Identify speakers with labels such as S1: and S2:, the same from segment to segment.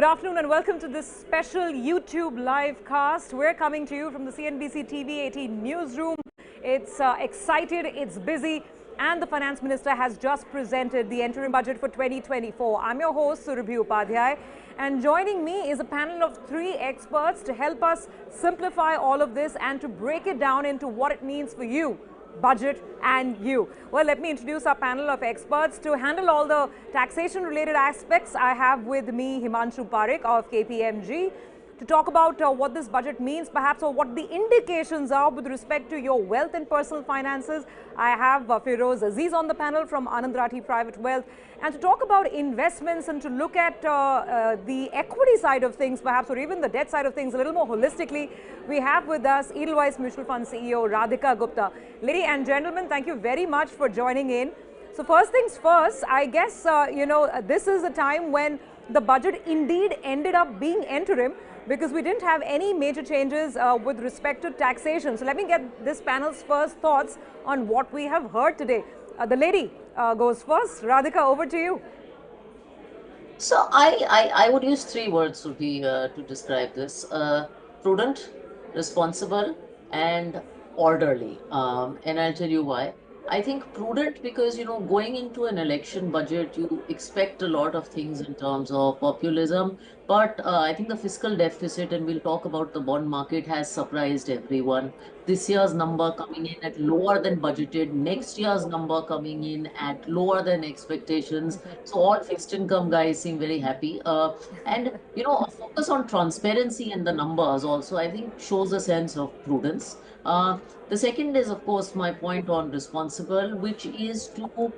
S1: Good afternoon and welcome to this special YouTube live cast. We're coming to you from the CNBC TV 18 newsroom. It's excited, it's busy, and the Finance Minister has just presented the interim budget for 2024. I'm your host, Surabhi Upadhyay, and joining me is a panel of 3 experts to help us simplify all of this and to break it down into what it means for you, budget and you. Well, let me introduce our panel of experts. To handle all the taxation related aspects, I have with me Himanshu Parikh of KPMG to talk about what this budget means perhaps, or what the indications are with respect to your wealth and personal finances. I have Feroze Azeez on the panel from Anand, Rathi Private Wealth, and to talk about investments and to look at the equity side of things perhaps, or even the debt side of things a little more holistically, we have with us Edelweiss Mutual Fund CEO Radhika Gupta. Ladies and gentlemen, thank you very much for joining in. So first things first, I guess, this is a time when the budget indeed ended up being interim, because we didn't have any major changes with respect to taxation. So let me get this panel's first thoughts on what we have heard today. The lady goes first. Radhika, over to you.
S2: So I would use 3 words to describe this: prudent, responsible, and orderly. And I'll tell you why. I think prudent because, going into an election budget, you expect a lot of things in terms of populism. But I think the fiscal deficit, and we'll talk about the bond market, has surprised everyone. This year's number coming in at lower than budgeted, next year's number coming in at lower than expectations. So all fixed income guys seem very happy. A focus on transparency in the numbers also, I think, shows a sense of prudence. The second is, of course, my point on responsible, which is to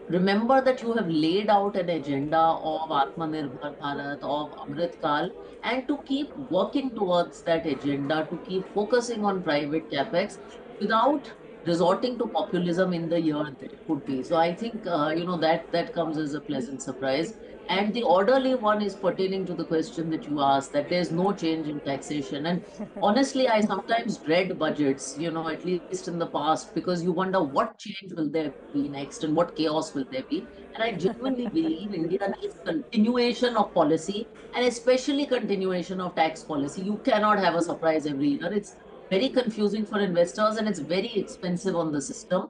S2: remember that you have laid out an agenda of Atmanirbhar Bharat, of Amrit Kal, and to keep working towards that agenda, to keep focusing on private capex without resorting to populism in the year that could be. So I think, that comes as a pleasant surprise. And the orderly one is pertaining to the question that you asked, that there's no change in taxation. And honestly, I sometimes dread budgets, at least in the past, because you wonder what change will there be next and what chaos will there be. And I genuinely believe India needs continuation of policy, and especially continuation of tax policy. You cannot have a surprise every year. It's very confusing for investors and it's very expensive on the system.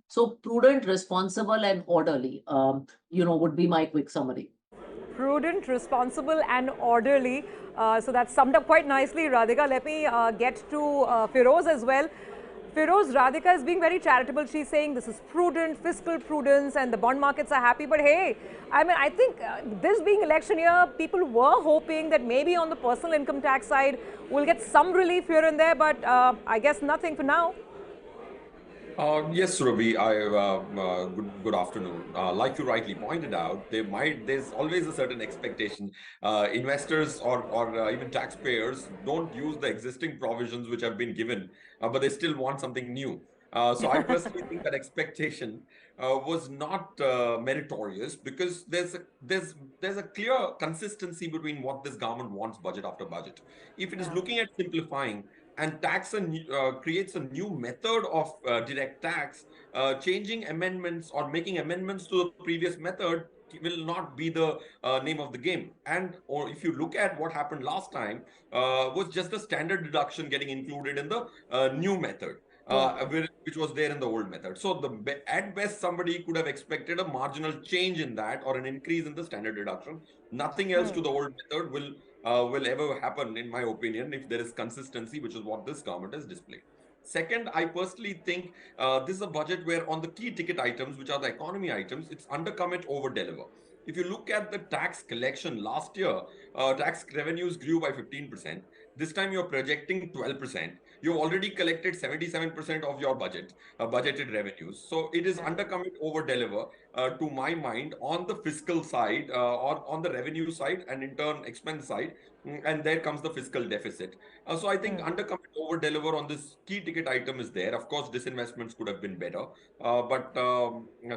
S2: So prudent, responsible, and orderly, would be my quick summary.
S1: Prudent, responsible and orderly. So that's summed up quite nicely, Radhika. Let me get to Feroze as well. Feroze, Radhika is being very charitable. She's saying this is prudent, fiscal prudence, and the bond markets are happy. But hey, I think this being election year, people were hoping that maybe on the personal income tax side, we'll get some relief here and there. But I guess nothing for now.
S3: Yes, Surabhi, good afternoon. Like you rightly pointed out, there's always a certain expectation. Investors or even taxpayers don't use the existing provisions which have been given, but they still want something new. So I personally think that expectation was not meritorious, because there's a clear consistency between what this government wants budget after budget. If it is looking at simplifying and creates a new method of direct tax, changing amendments or making amendments to the previous method will not be the name of the game. Or if you look at what happened last time, was just a standard deduction getting included in the new method, which was there in the old method. So at best, somebody could have expected a marginal change in that, or an increase in the standard deduction. Nothing else to the old method will ever happen, in my opinion, if there is consistency, which is what this government has displayed. Second, I personally think this is a budget where on the key ticket items, which are the economy items, it's undercommit, over deliver. If you look at the tax collection last year, tax revenues grew by 15%. This time you're projecting 12%. You've already collected 77% of your budgeted revenues. So it is undercommit, over deliver, to my mind, on the fiscal side, or on the revenue side, and in turn expense side. And there comes the fiscal deficit. So I think undercommit, over deliver on this key ticket item is there. Of course, disinvestments could have been better, but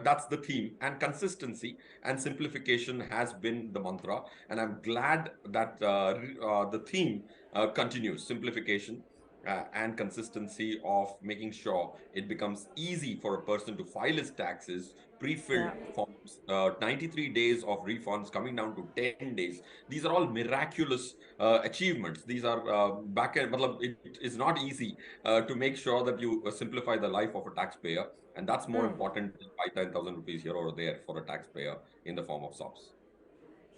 S3: that's the theme. And consistency and simplification has been the mantra. And I'm glad that the theme continues, simplification. and consistency of making sure it becomes easy for a person to file his taxes, pre-filled
S1: Yeah.
S3: forms, 93 days of refunds coming down to 10 days. These are all miraculous achievements. These are back end, it is not easy to make sure that you simplify the life of a taxpayer. And that's more important than 5,000 rupees here or there for a taxpayer in the form of SOPs.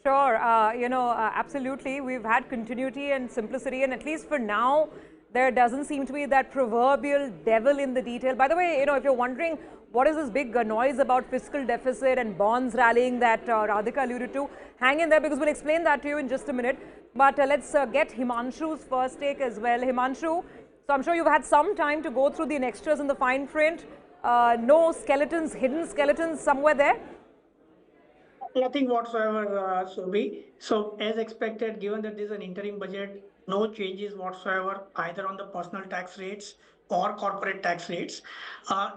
S1: Sure, absolutely. We've had continuity and simplicity, and at least for now, there doesn't seem to be that proverbial devil in the detail. By the way, if you're wondering what is this big noise about fiscal deficit and bonds rallying that Radhika alluded to, hang in there because we'll explain that to you in just a minute. But let's get Himanshu's first take as well. Himanshu, so I'm sure you've had some time to go through the extras in the fine print. No skeletons, hidden skeletons somewhere there?
S4: Nothing whatsoever, Surabhi. So, as expected, given that this is an interim budget, no changes whatsoever either on the personal tax rates or corporate tax rates.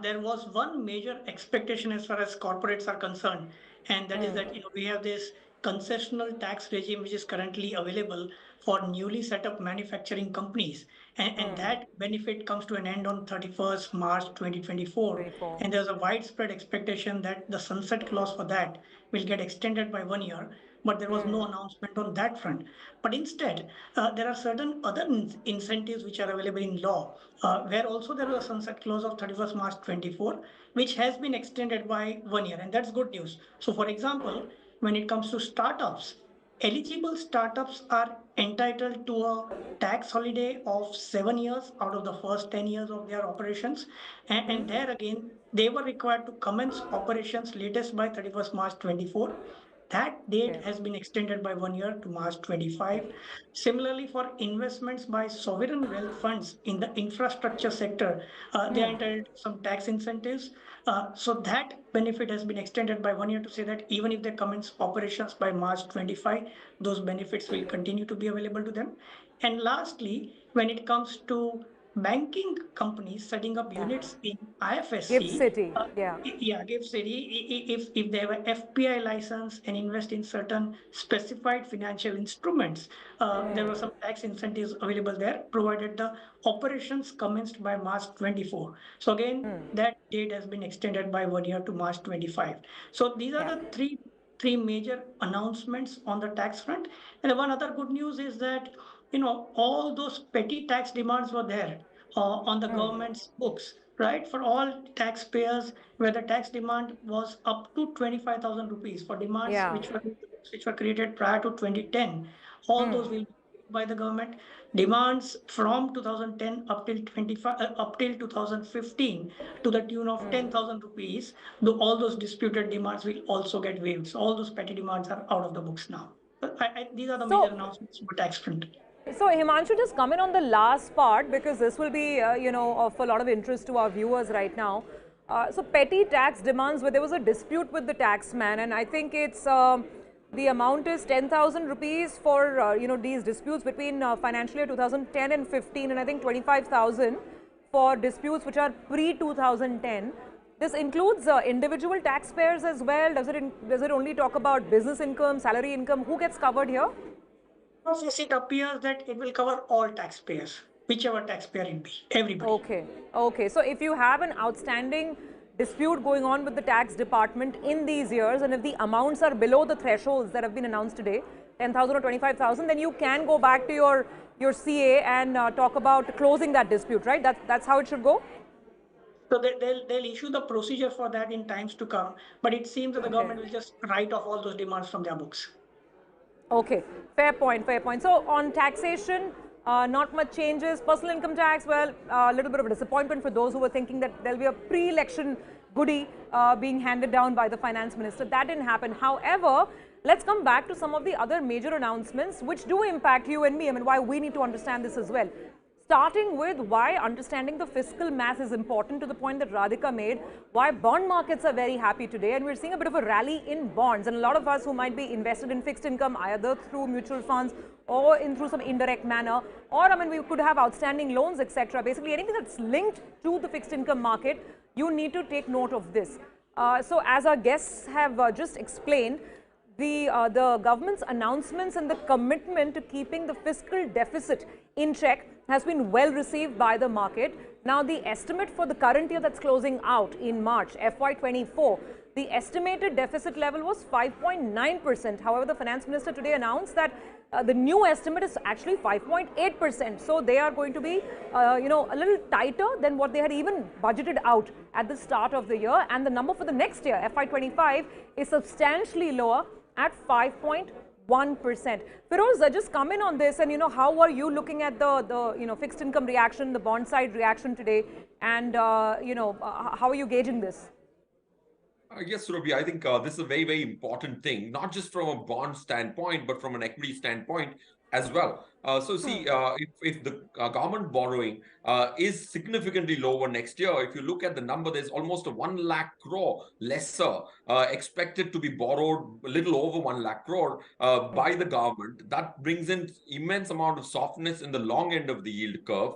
S4: There was one major expectation as far as corporates are concerned, and that is that we have this concessional tax regime which is currently available for newly set up manufacturing companies, and that benefit comes to an end on 31st March 2024.
S1: 24.
S4: And there's a widespread expectation that the sunset clause for that will get extended by 1 year, but there was no announcement on that front. But instead, there are certain other incentives which are available in law, where also there was a sunset clause of 31st March 24, which has been extended by 1 year, and that's good news. So, for example, when it comes to startups, eligible startups are entitled to a tax holiday of 7 years out of the first 10 years of their operations. And there again, they were required to commence operations latest by 31st March 24. That date
S1: Okay.
S4: has been extended by 1 year to March 25. Similarly, for investments by sovereign wealth funds in the infrastructure sector, they are entitled to some tax incentives. So that benefit has been extended by 1 year to say that even if they commence operations by March 25, those benefits will continue to be available to them. And lastly, when it comes to banking companies setting up
S1: Yeah.
S4: units in
S1: Give
S4: IFSC,
S1: City. Yeah.
S4: yeah, give city if they have a FPI license and invest in certain specified financial instruments, there were some tax incentives available there, provided the operations commenced by March 24. So again, that date has been extended by 1 year to March 25. So these are
S1: Yeah.
S4: the three major announcements on the tax front. And one other good news is that all those petty tax demands were there on the government's books, right? For all taxpayers, where the tax demand was up to 25,000 rupees for demands
S1: Yeah.
S4: which were created prior to 2010, all those will be paid by the government. Demands from 2010 up till 25 up till 2015 to the tune of 10,000 rupees, all those disputed demands will also get waived. So all those petty demands are out of the books now. These are the major
S1: So,
S4: announcements for tax front.
S1: So, Himanshu, just comment on the last part because this will be, of a lot of interest to our viewers right now. So, petty tax demands where there was a dispute with the taxman, and I think it's the amount is 10,000 rupees for these disputes between financial year 2010 and 15, and I think 25,000 for disputes which are pre 2010. This includes individual taxpayers as well. Does it only talk about business income, salary income? Who gets covered here?
S4: Yes, it appears that it will cover all taxpayers, whichever taxpayer it be, everybody.
S1: Okay, okay. So if you have an outstanding dispute going on with the tax department in these years, and if the amounts are below the thresholds that have been announced today, 10,000 or 25,000, then you can go back to your CA and talk about closing that dispute, right? That's how it should go?
S4: So they'll issue the procedure for that in times to come, but it seems that the
S1: Okay.
S4: government will just write off all those demands from their books.
S1: Okay, fair point, fair point. So on taxation, not much changes. Personal income tax, well, a little bit of a disappointment for those who were thinking that there'll be a pre-election goodie being handed down by the finance minister. That didn't happen. However, let's come back to some of the other major announcements which do impact you and me. I mean, why we need to understand this as well. Starting with why understanding the fiscal math is important, to the point that Radhika made, why bond markets are very happy today, and we're seeing a bit of a rally in bonds, and a lot of us who might be invested in fixed income either through mutual funds or through some indirect manner, or I mean we could have outstanding loans, etc. Basically anything that's linked to the fixed income market, you need to take note of this. So as our guests have just explained, the government's announcements and the commitment to keeping the fiscal deficit in check has been well received by the market. Now, the estimate for the current year that's closing out in March, FY24, the estimated deficit level was 5.9%. However, the finance minister today announced that the new estimate is actually 5.8%. So they are going to be, a little tighter than what they had even budgeted out at the start of the year. And the number for the next year, FY25, is substantially lower at 5.1%. Feroze, just come in on this, and how are you looking at the fixed income reaction, the bond side reaction today, and how are you gauging this?
S3: Yes, Surabhi, I think this is a very, very important thing, not just from a bond standpoint, but from an equity standpoint as well. So see, if the government borrowing is significantly lower next year, if you look at the number, there's almost a 1 lakh crore lesser expected to be borrowed, a little over 1 lakh crore by the government. That brings in immense amount of softness in the long end of the yield curve,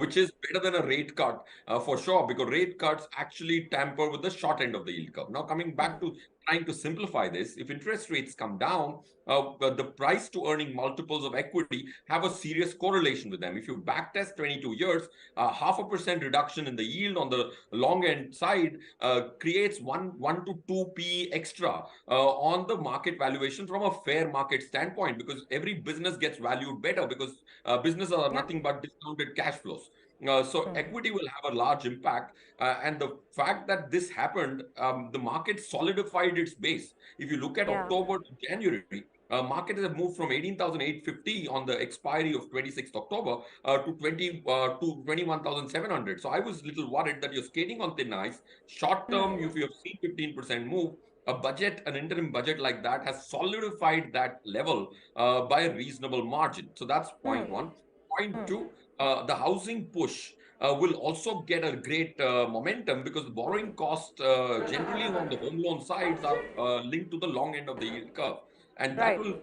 S3: which is better than a rate cut for sure, because rate cuts actually tamper with the short end of the yield curve. Now, coming back to trying to simplify this, if interest rates come down, the price to earning multiples of equity have a serious correlation with them. If you backtest 22 years, 0.5% reduction in the yield on the long end side creates 1 to 2p extra on the market valuation from a fair market standpoint, because every business gets valued better because businesses are nothing but discounted cash flows. So equity will have a large impact, and the fact that this happened, the market solidified its base. If you look at October to January, markets have moved from 18,850 on the expiry of 26th October to 21,700. So I was a little worried that you're skating on thin ice. Short term, if you have seen 15% move, an interim budget like that has solidified that level by a reasonable margin. So that's point one. Point two, the housing push will also get a great momentum, because the borrowing cost generally on the home loan sides are linked to the long end of the yield curve. And that will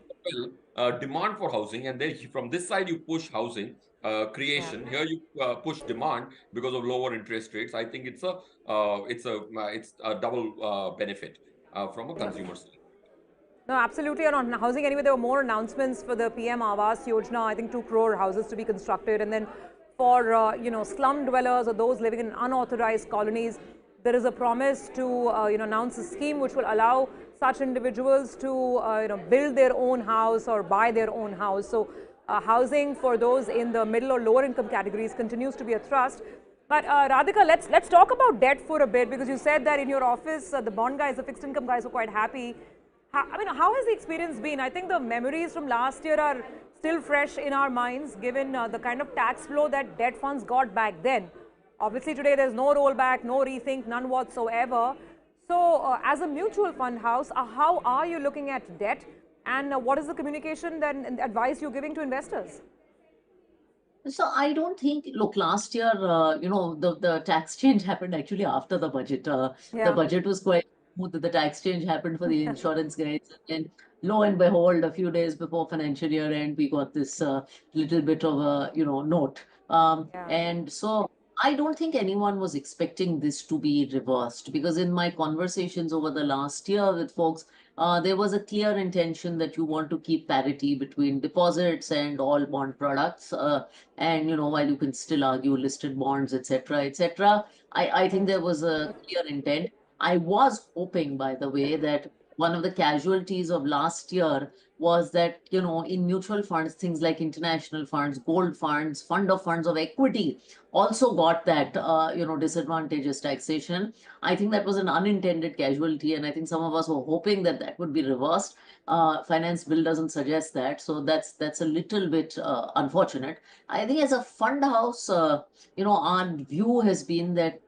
S3: propel demand for housing. And then from this side, you push housing creation. Here you push demand because of lower interest rates. I think it's a double benefit from a consumer side.
S1: No, absolutely. And on housing, anyway, there were more announcements for the PM Awas Yojana. I think 2 crore houses to be constructed. And then for, slum dwellers or those living in unauthorized colonies, there is a promise to, announce a scheme which will allow such individuals to, build their own house or buy their own house. So housing for those in the middle or lower income categories continues to be a thrust. But Radhika, let's talk about debt for a bit, because you said that in your office, the bond guys, the fixed income guys were quite happy. How has the experience been? I think the memories from last year are still fresh in our minds, given the kind of tax flow that debt funds got back then. Obviously, today there's no rollback, no rethink, none whatsoever. So, as a mutual fund house, how are you looking at debt, and what is the communication and advice you're giving to investors?
S2: So I don't think, look, last year, the tax change happened actually after the budget. The budget was quite smooth. The tax change happened for the insurance guys. And lo and behold, a few days before financial year end, we got this little bit of a, note. And so I don't think anyone was expecting this to be reversed, because in my conversations over the last year with folks, there was a clear intention that you want to keep parity between deposits and all bond products. And, while you can still argue listed bonds, etc., I think there was a clear intent. I was hoping, by the way, that one of the casualties of last year was that, in mutual funds, things like international funds, gold funds, fund of funds of equity also got that, disadvantageous taxation. I think that was an unintended casualty, and I think some of us were hoping that that would be reversed. Finance bill doesn't suggest that, so that's a little bit unfortunate. I think as a fund house, our view has been that,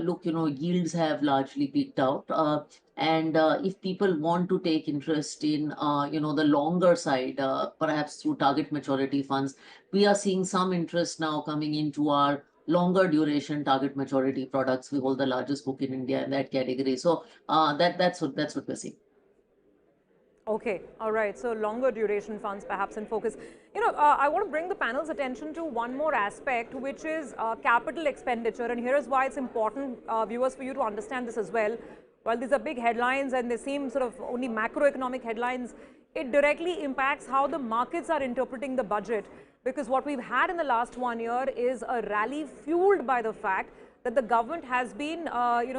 S2: look, yields have largely peaked out. And if people want to take interest in, the longer side, perhaps through target maturity funds, we are seeing some interest now coming into our longer duration target maturity products. We hold the largest book in India in that category. So that's what we're seeing.
S1: Okay, all right. So longer duration funds perhaps in focus. I want to bring the panel's attention to one more aspect, which is capital expenditure. And here is why it's important, viewers, for you to understand this as well. While these are big headlines and they seem sort of only macroeconomic headlines, it directly impacts how the markets are interpreting the budget. because what we've had in the last 1 year is a rally fueled by the fact that the government has been,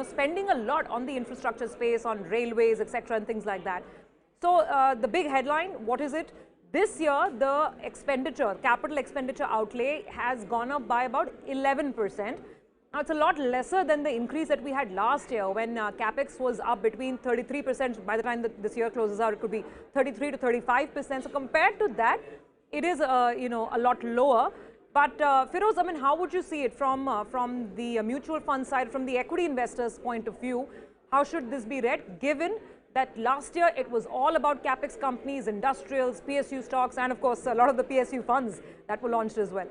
S1: spending a lot on the infrastructure space, on railways, etc., and things like that. So the big headline, what is it? This year, the expenditure, capital expenditure outlay has gone up by about 11%. Now, it's a lot lesser than the increase that we had last year when capex was up between 33%. By the time this year closes out, it could be 33 to 35%. So compared to that, it is a lot lower. But Feroze, I mean, how would you see it from the mutual fund side, from the equity investors' point of view? How should this be read, given that last year it was all about capex companies, industrials, PSU stocks, and of course a lot of the PSU funds that were launched as well?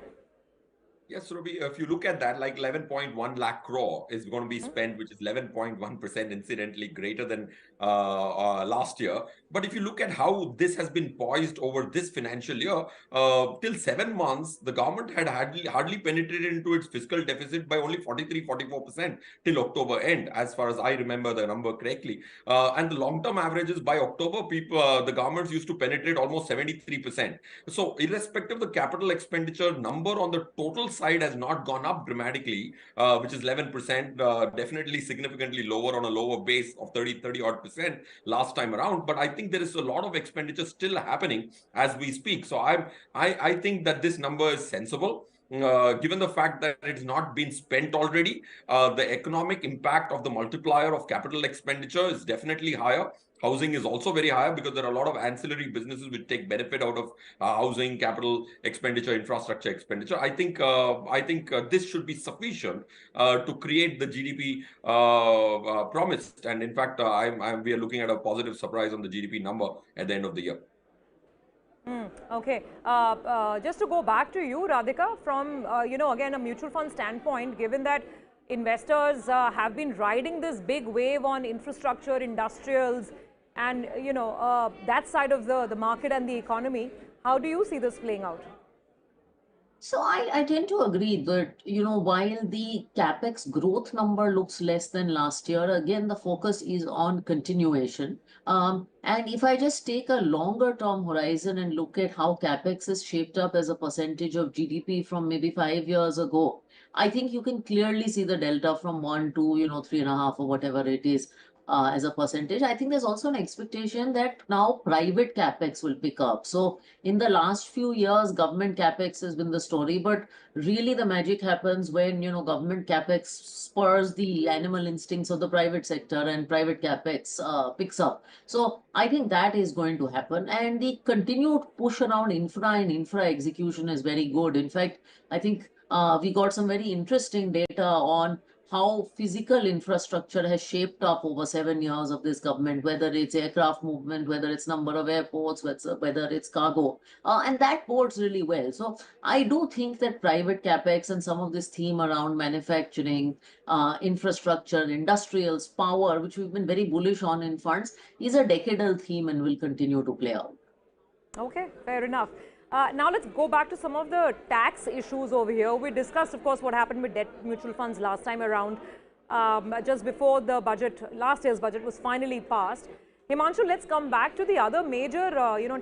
S3: Yes, Surabhi, if you look at that, like 11.1 lakh crore is going to be spent, which is 11.1% incidentally greater than last year. But if you look at how this has been poised over this financial year, till 7 months, the government had hardly penetrated into its fiscal deficit by only 44% till October end, as far as I remember the number correctly. And the long-term averages by October, the governments used to penetrate almost 73%. So irrespective of the capital expenditure number on the total side has not gone up dramatically, which is 11%, definitely significantly lower on a lower base of 30 odd percent last time around. But I think there is a lot of expenditure still happening as we speak. So I think that this number is sensible. Given the fact that it's not been spent already, the economic impact of the multiplier of capital expenditure is definitely higher. Housing is also very high because there are a lot of ancillary businesses which take benefit out of housing, capital expenditure, infrastructure expenditure. I think this should be sufficient to create the GDP promised. And in fact, we are looking at a positive surprise on the GDP number at the end of the year.
S1: Okay. Just to go back to you, Radhika, from, again, a mutual fund standpoint, given that investors have been riding this big wave on infrastructure, industrials, and, that side of the market and the economy, how do you see this playing out?
S2: So I tend to agree that, while the capex growth number looks less than last year, again, the focus is on continuation. And if I just take a longer term horizon and look at how capex is shaped up as a percentage of GDP from maybe 5 years ago, I think you can clearly see the delta from 1 to, 3.5 or whatever it is. As a percentage, I think there's also an expectation that now private capex will pick up. So in the last few years, government capex has been the story, but really the magic happens when, government capex spurs the animal instincts of the private sector and private capex picks up. So I think that is going to happen. And the continued push around infra and infra execution is very good. In fact, I think we got some very interesting data on how physical infrastructure has shaped up over 7 years of this government, whether it's aircraft movement, whether it's number of airports, whether it's cargo, and that bodes really well. So I do think that private capex and some of this theme around manufacturing, infrastructure, industrials, power, which we've been very bullish on in funds, is a decadal theme and will continue to play out.
S1: Okay, fair enough. Now let's go back to some of the tax issues over here. We discussed, of course, what happened with debt mutual funds last time around, just before the budget, last year's budget was finally passed. Himanshu, let's come back to the other major,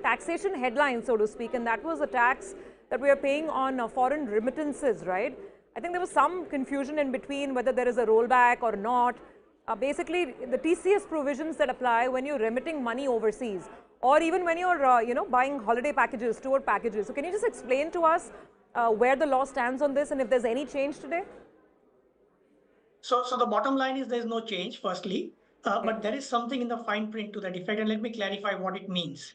S1: taxation headline, so to speak, and that was a tax that we are paying on foreign remittances, right? I think there was some confusion in between whether there is a rollback or not. Basically, the TCS provisions that apply when you're remitting money overseas, or even when you're, buying holiday packages, tour packages. So can you just explain to us where the law stands on this and if there's any change today?
S4: So the bottom line is there's no change, firstly, but there is something in the fine print to that effect, and let me clarify what it means.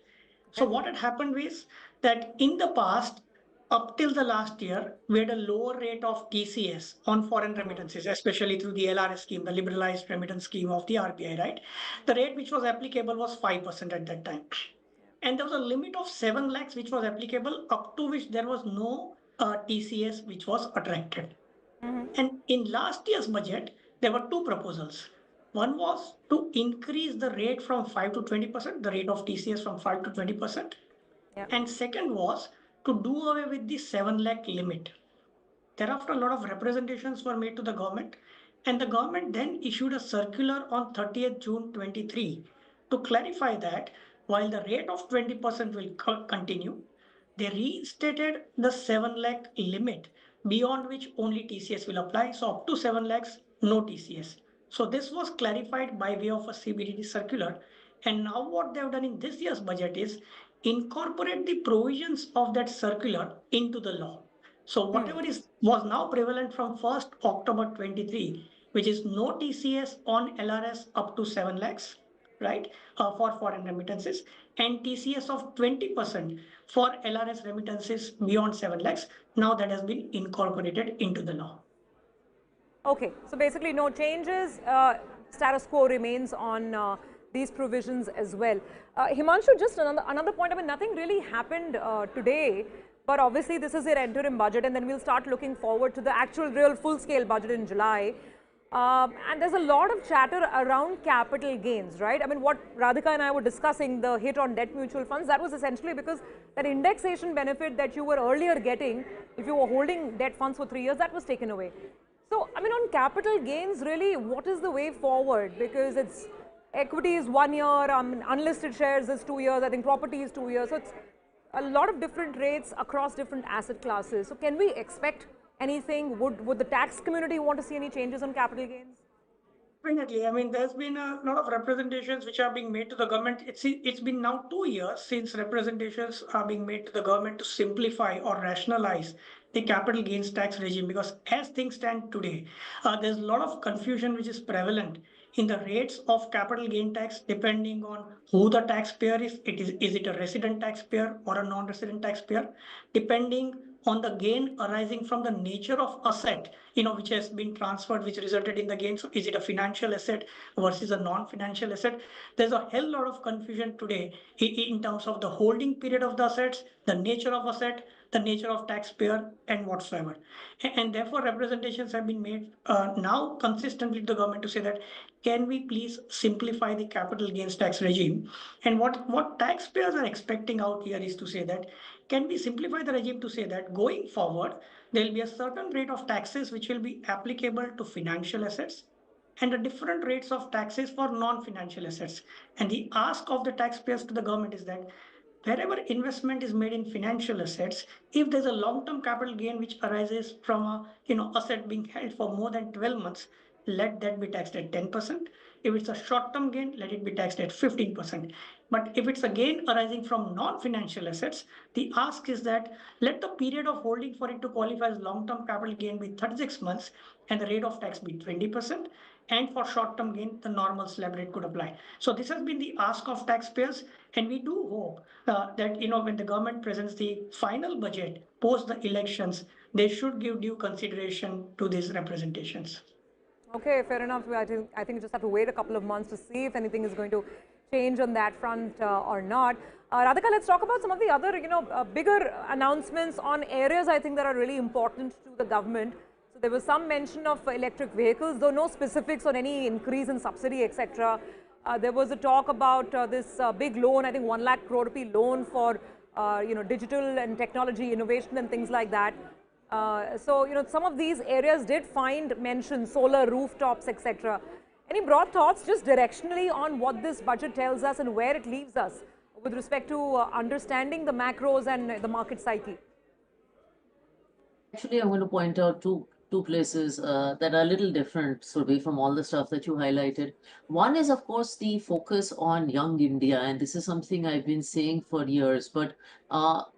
S4: So what had happened is that in the past, up till the last year, we had a lower rate of TCS on foreign remittances, especially through the LRS scheme, the liberalized remittance scheme of the RBI, right? The rate which was applicable was 5% at that time. And there was a limit of 7 lakhs which was applicable, up to which there was no TCS which was attracted. And in last year's budget, there were two proposals. One was to increase the rate from 5 to 20%, the rate of TCS from 5 to 20%. And second was to do away with the 7 lakh limit. Thereafter, a lot of representations were made to the government, and the government then issued a circular on 30th June 23 to clarify that while the rate of 20% will continue, They reinstated the 7 lakh limit beyond which only TCS will apply. So up to 7 lakhs, no TCS. So this was clarified by way of a CBDT circular. And now what they have done in this year's budget is incorporate the provisions of that circular into the law. So whatever is was now prevalent from 1st October 23, which is no TCS on LRS up to 7 lakhs, right, for foreign remittances, and TCS of 20% for LRS remittances beyond 7 lakhs. Now that has been incorporated into the law.
S1: Okay, so basically no changes, status quo remains on these provisions as well. Himanshu, just another point, I mean, nothing really happened today, but obviously this is your interim budget and then we'll start looking forward to the actual real full-scale budget in July. And there's a lot of chatter around capital gains, right? I mean, what Radhika and I were discussing, the hit on debt mutual funds, that was essentially because that indexation benefit that you were earlier getting, if you were holding debt funds for 3 years, that was taken away. So, I mean, on capital gains, really, what is the way forward? Because it's equity is 1 year, unlisted shares is 2 years, I think property is 2 years. So, it's a lot of different rates across different asset classes. So, can we expect anything? Would the tax community want to see any changes on capital gains?
S4: Definitely. I mean, there's been a lot of representations which are being made to the government. It's been now 2 years since representations are being made to the government to simplify or rationalize the capital gains tax regime, because as things stand today, there's a lot of confusion which is prevalent in the rates of capital gain tax depending on who the taxpayer is. Is it a resident taxpayer or a non-resident taxpayer? Depending on the gain arising from the nature of asset, which has been transferred, which resulted in the gain. So is it a financial asset versus a non-financial asset? There's a hell lot of confusion today in terms of the holding period of the assets, the nature of asset, the nature of taxpayer, and whatsoever. And therefore representations have been made now consistently to the government to say that, can we please simplify the capital gains tax regime? And what taxpayers are expecting out here is to say that, can we simplify the regime to say that going forward, there will be a certain rate of taxes which will be applicable to financial assets and the different rates of taxes for non-financial assets. And the ask of the taxpayers to the government is that wherever investment is made in financial assets, if there's a long-term capital gain which arises from a asset being held for more than 12 months, let that be taxed at 10%. If it's a short-term gain, let it be taxed at 15%. But if it's a gain arising from non-financial assets, the ask is that let the period of holding for it to qualify as long-term capital gain be 36 months and the rate of tax be 20%. And for short-term gain, the normal slab rate could apply. So this has been the ask of taxpayers, and we do hope that when the government presents the final budget post the elections, they should give due consideration to these representations.
S1: Okay, fair enough. I think you just have to wait a couple of months to see if anything is going to change on that front or not. Radhika, let's talk about some of the other, bigger announcements on areas I think that are really important to the government. So there was some mention of electric vehicles, though no specifics on any increase in subsidy, etc. There was a talk about this big loan, I think 1 lakh crore rupee loan for digital and technology innovation and things like that. So, some of these areas did find mention, solar rooftops, etc. Any broad thoughts just directionally on what this budget tells us and where it leaves us with respect to understanding the macros and the market psyche?
S2: Actually, I'm going to point out two places that are a little different, Surabhi, from all the stuff that you highlighted. One is, of course, the focus on young India, and this is something I've been saying for years, but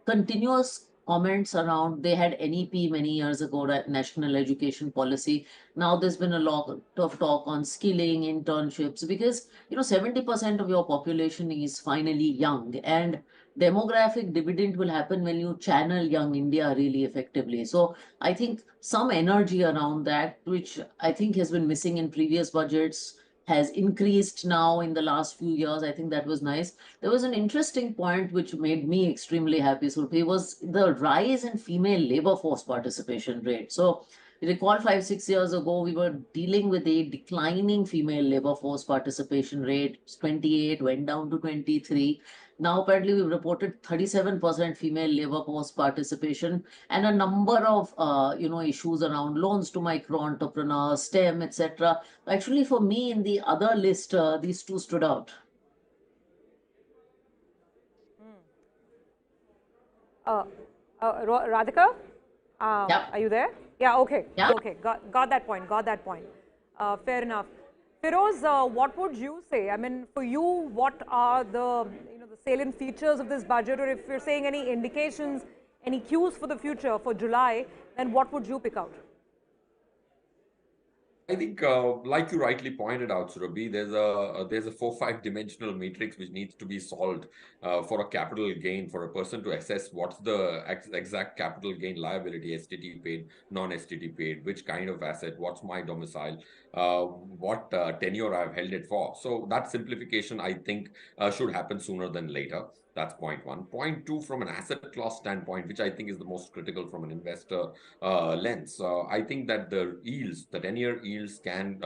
S2: continuous comments around, they had NEP many years ago, National Education Policy. Now there's been a lot of talk on skilling, internships, because 70% of your population is finally young, and demographic dividend will happen when you channel young India really effectively. So I think some energy around that, which I think has been missing in previous budgets, has increased now in the last few years. I think that was nice. There was an interesting point which made me extremely happy, Surabhi, was the rise in female labor force participation rate. So recall 5-6 years ago, we were dealing with a declining female labor force participation rate. 28 went down to 23. Now, apparently, we've reported 37% female labor force participation and a number of, issues around loans to micro entrepreneurs, STEM, etc. Actually, for me, in the other list, these two stood out.
S1: Uh, Radhika,
S2: Yep.
S1: are you there? Yeah, okay,
S2: Yeah.
S1: okay, got that point, got that point. Fair enough. Feroze, what would you say? I mean, for you, what are the the salient features of this budget, or if you're saying any indications, any cues for the future for July, then what would you pick out?
S3: I think, like you rightly pointed out, Surabhi, there's a 4-5 dimensional matrix which needs to be solved for a capital gain, for a person to assess what's the exact capital gain liability, STT paid, non-STT paid, which kind of asset, what's my domicile, what tenure I've held it for. So that simplification, I think, should happen sooner than later. That's point one. Point two, from an asset class standpoint, which I think is the most critical from an investor lens. I think that the 10-year yields can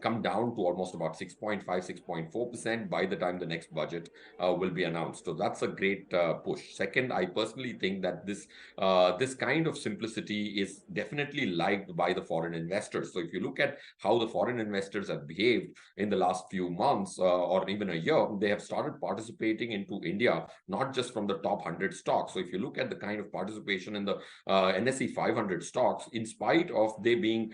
S3: come down to almost about 6.5, 6.4% by the time the next budget will be announced. So that's a great push. Second, I personally think that this kind of simplicity is definitely liked by the foreign investors. So if you look at how the foreign investors have behaved in the last few months or even a year, they have started participating into India, not just from the top 100 stocks. So if you look at the kind of participation in the NSE 500 stocks, in spite of they being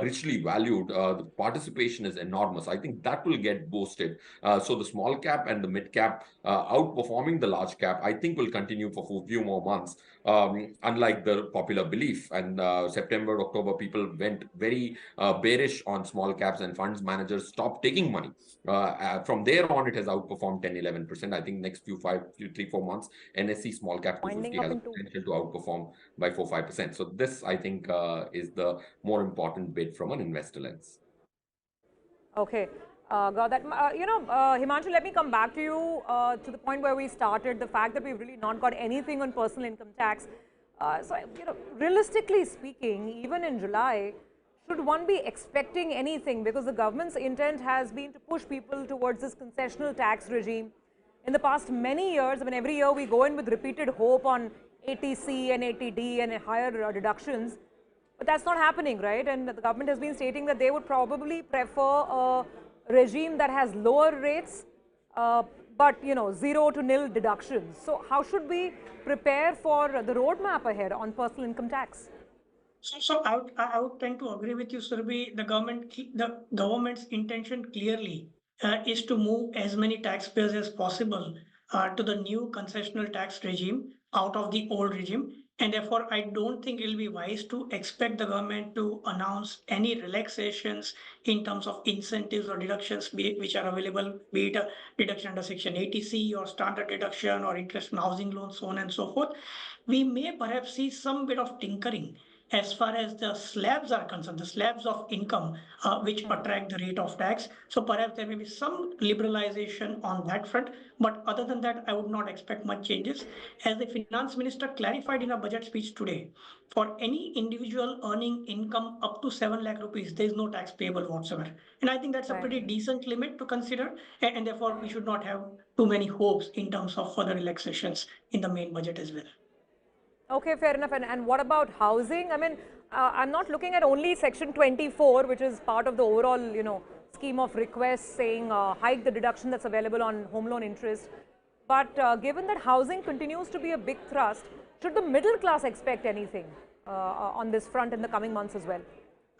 S3: richly valued, the participation is enormous. I think that will get boosted. So the small cap and the mid cap outperforming the large cap, I think will continue for a few more months, unlike the popular belief. And September, October, people went very bearish on small caps and funds managers stopped taking money. From there on, it has outperformed 10-11%. I think next 3-4 months, NSE small cap
S1: Winding
S3: 250
S1: up
S3: has a
S1: into
S3: potential to outperform by 4-5%. So this, I think, is the more important bit from an investor lens.
S1: Okay, got that. Himanshu, let me come back to you to the point where we started, the fact that we've really not got anything on personal income tax. Realistically speaking, even in July, should one be expecting anything? Because the government's intent has been to push people towards this concessional tax regime. In the past many years, I mean, every year we go in with repeated hope on ATC and ATD and higher deductions. But that's not happening, right? And the government has been stating that they would probably prefer a regime that has lower rates, uh, but 0 to 0 deductions. So how should we prepare for the roadmap ahead on personal income tax?
S4: So I would tend to agree with you, Surabhi. The government's intention clearly is to move as many taxpayers as possible to the new concessional tax regime out of the old regime. And therefore, I don't think it'll be wise to expect the government to announce any relaxations in terms of incentives or deductions which are available, be it a deduction under Section 80C or standard deduction or interest on housing loans, so on and so forth. We may perhaps see some bit of tinkering as far as the slabs are concerned, the slabs of income which attract the rate of tax. So perhaps there may be some liberalization on that front. But other than that, I would not expect much changes. As the finance minister clarified in a budget speech today, for any individual earning income up to 7 lakh rupees, there is no tax payable whatsoever. And I think that's a
S1: Right.
S4: pretty decent limit to consider. And therefore, we should not have too many hopes in terms of further relaxations in the main budget as well.
S1: Okay, fair enough. And what about housing? I mean, I'm not looking at only Section 24, which is part of the overall, scheme of requests saying hike the deduction that's available on home loan interest. But given that housing continues to be a big thrust, should the middle class expect anything on this front in the coming months as well?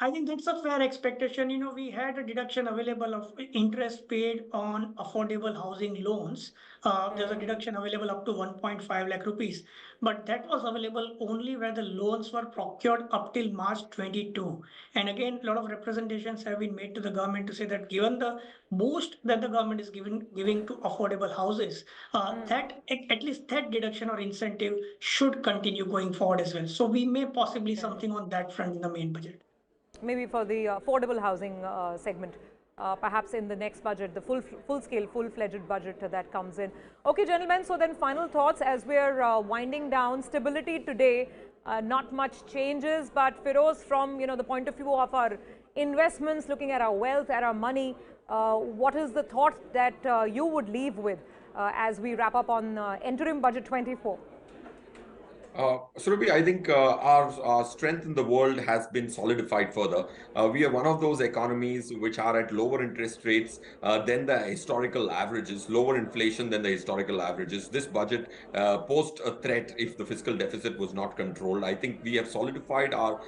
S4: I think that's a fair expectation. We had a deduction available of interest paid on affordable housing loans. There's a deduction available up to 1.5 lakh rupees, but that was available only where the loans were procured up till March 22. And again, a lot of representations have been made to the government to say that given the boost that the government is giving to affordable houses, that at least that deduction or incentive should continue going forward as well. So we may possibly
S1: Okay.
S4: something on that front in the main budget.
S1: Maybe for the affordable housing segment, perhaps in the next budget, the full-scale, full-fledged budget that comes in. Okay, gentlemen, so then final thoughts as we're winding down. Stability today, not much changes, but Feroze, from the point of view of our investments, looking at our wealth, at our money, what is the thought that you would leave with as we wrap up on interim budget 24?
S3: Surabhi, I think our strength in the world has been solidified further. We are one of those economies which are at lower interest rates than the historical averages, lower inflation than the historical averages. This budget posed a threat if the fiscal deficit was not controlled. I think we have solidified our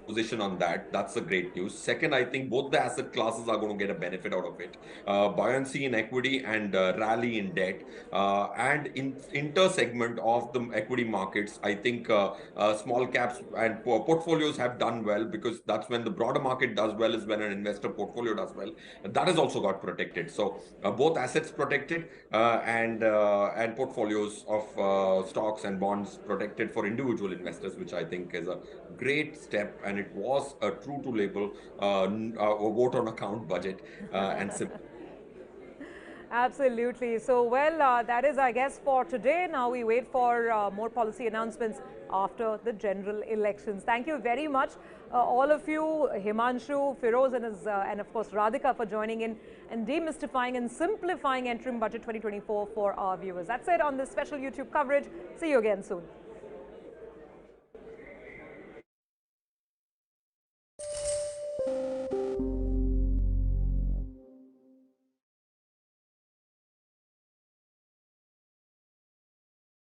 S3: position on that. That's a great news. Second, I think both the asset classes are going to get a benefit out of it. Buoyancy in equity and rally in debt, and in inter segment of the equity markets. I think small caps and portfolios have done well, because that's when the broader market does well, is when an investor portfolio does well. That has also got protected. So both assets protected, and portfolios of stocks and bonds protected for individual investors, which I think is a great step, and it was a true to label a vote on account budget, and
S1: Absolutely. So, well, that is, I guess, for today. Now we wait for more policy announcements after the general elections. Thank you very much, all of you, Himanshu, Feroze, and of course Radhika, for joining in and demystifying and simplifying interim budget 2024 for our viewers. That's it on this special YouTube coverage. See you again soon.